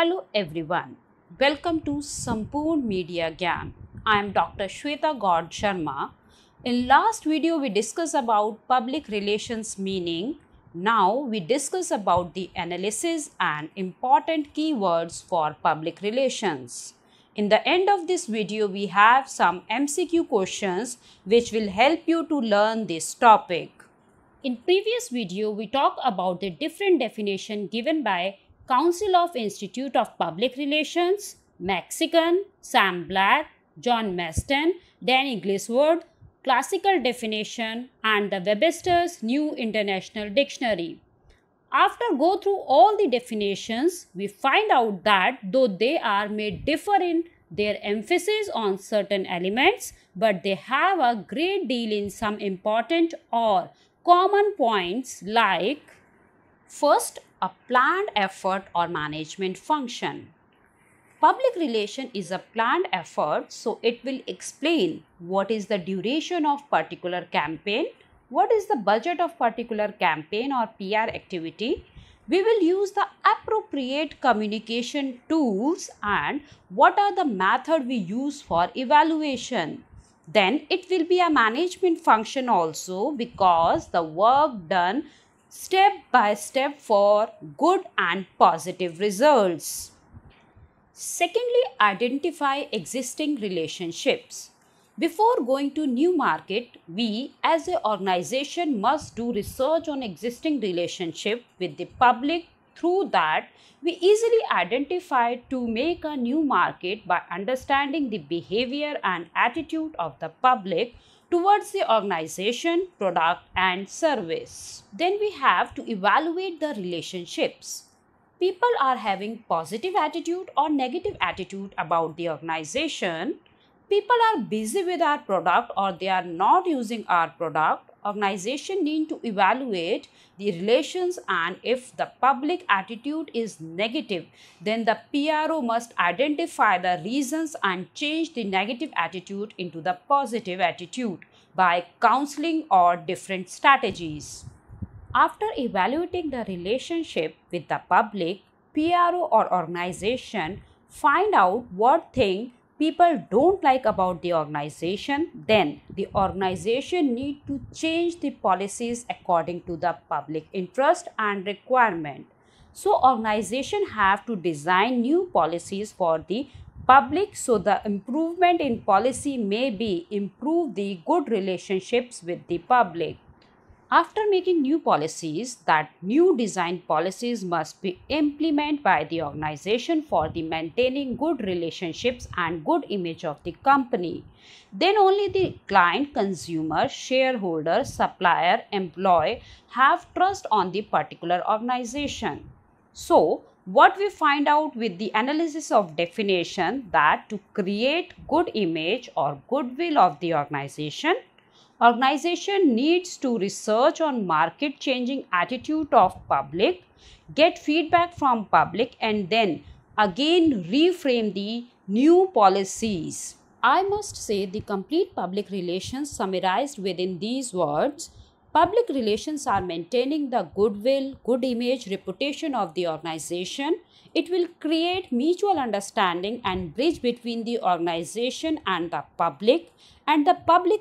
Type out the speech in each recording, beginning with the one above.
Hello everyone, welcome to Sampoorn Media Gyan. I am Dr. Shweta Gaud Sharma. In last video we discussed about public relations meaning. Now we discuss about the analysis and important keywords for public relations. In the end of this video we have some MCQ questions which will help you to learn this topic. In previous video we talked about the different definition given by Council of Institute of Public Relations, Mexican, Sam Black, John Maston, Danny Gliswood, classical definition and the Webster's New International Dictionary. After go through all the definitions, we find out that though they are may differ in their emphasis on certain elements, but they have a great deal in some important or common points like first, a planned effort or management function. Public relation is a planned effort, so it will explain what is the duration of particular campaign, what is the budget of particular campaign or PR activity. We will use the appropriate communication tools and what are the method we use for evaluation. Then it will be a management function also because the work done step by step for good and positive results. Secondly, identify existing relationships. Before going to new market, we as an organization must do research on existing relationship with the public. Through that, we easily identify to make a new market by understanding the behavior and attitude of the public towards the organization, product and service. Then we have to evaluate the relationships. People are having positive attitude or negative attitude about the organization. People are busy with our product or they are not using our product. Organization need to evaluate the relations, and if the public attitude is negative, then the PRO must identify the reasons and change the negative attitude into the positive attitude by counseling or different strategies. After evaluating the relationship with the public, PRO or organization find out what thing people don't like about the organization, then the organization need to change the policies according to the public interest and requirement. So organization have to design new policies for the public, so the improvement in policy may be improve the good relationships with the public. After making new policies, that new design policies must be implemented by the organization for the maintaining good relationships and good image of the company. Then only the client, consumer, shareholder, supplier, employee have trust on the particular organization. So, what we find out with the analysis of definition, that to create good image or goodwill of the organization needs to research on market changing attitude of public, get feedback from public and then again reframe the new policies. I must say the complete public relations summarized within these words. Public relations are maintaining the goodwill, good image, reputation of the organization. It will create mutual understanding and bridge between the organization and the public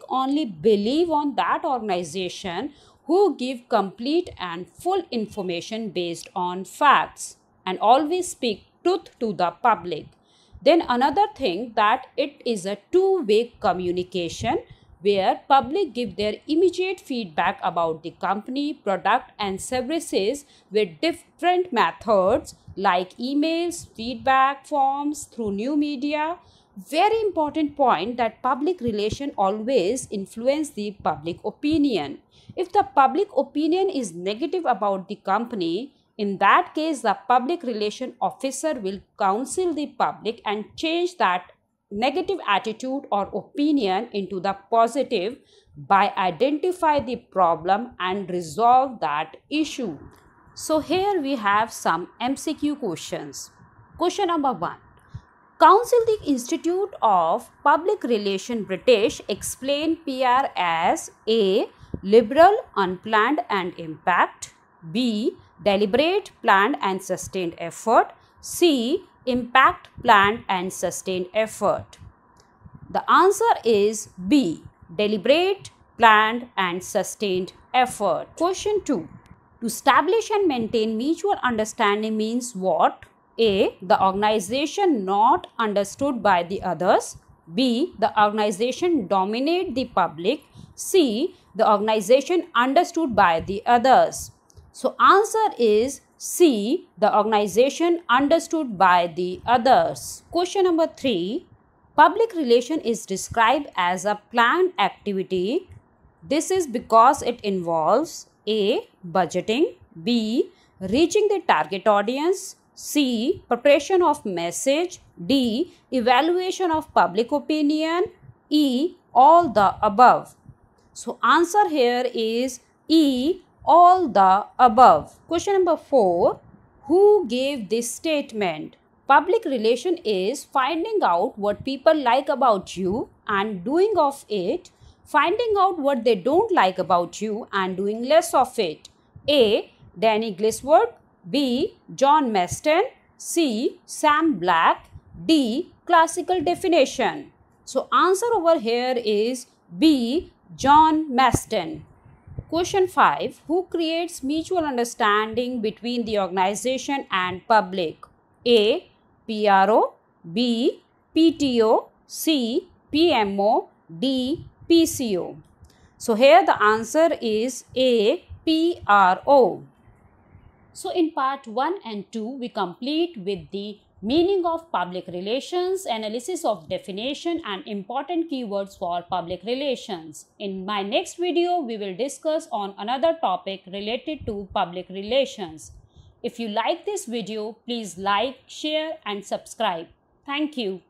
only believe on that organization who give complete and full information based on facts and always speak truth to the public. Then another thing, that it is a two-way communication where public give their immediate feedback about the company, product and services with different methods like emails, feedback forms, through new media. Very important point, that public relation always influence the public opinion. If the public opinion is negative about the company, in that case the public relation officer will counsel the public and change that negative attitude or opinion into the positive by identify the problem and resolve that issue. So here we have some MCQ questions. Question number 1. Council the Institute of Public Relations British explain PR as A. Liberal, unplanned and impact, B. Deliberate, planned and sustained effort, C. Impact, planned and sustained effort. The answer is B. Deliberate, planned and sustained effort. Question 2. To establish and maintain mutual understanding means what? A. The organization not understood by the others. B. The organization dominate the public. C. The organization understood by the others. So answer is C. The organization understood by the others. Question number 3. Public relation is described as a planned activity. This is because it involves A. Budgeting, B. Reaching the target audience, C. Preparation of message, D. Evaluation of public opinion, E. All the above. So answer here is E. All the above. Question number 4. Who gave this statement? Public relation is finding out what people like about you and doing of it, finding out what they don't like about you and doing less of it. A. Danny Gliswood, B. John Maston, C. Sam Black, D. Classical definition. So answer over here is B. John Maston. Question 5. Who creates mutual understanding between the organization and public? A. PRO, B. PTO, C. PMO, D. PCO. So here the answer is A. PRO. So in part 1 and 2 we complete with the meaning of public relations, analysis of definition and important keywords for public relations. In my next video we will discuss on another topic related to public relations. If you like this video, please like, share and subscribe. Thank you.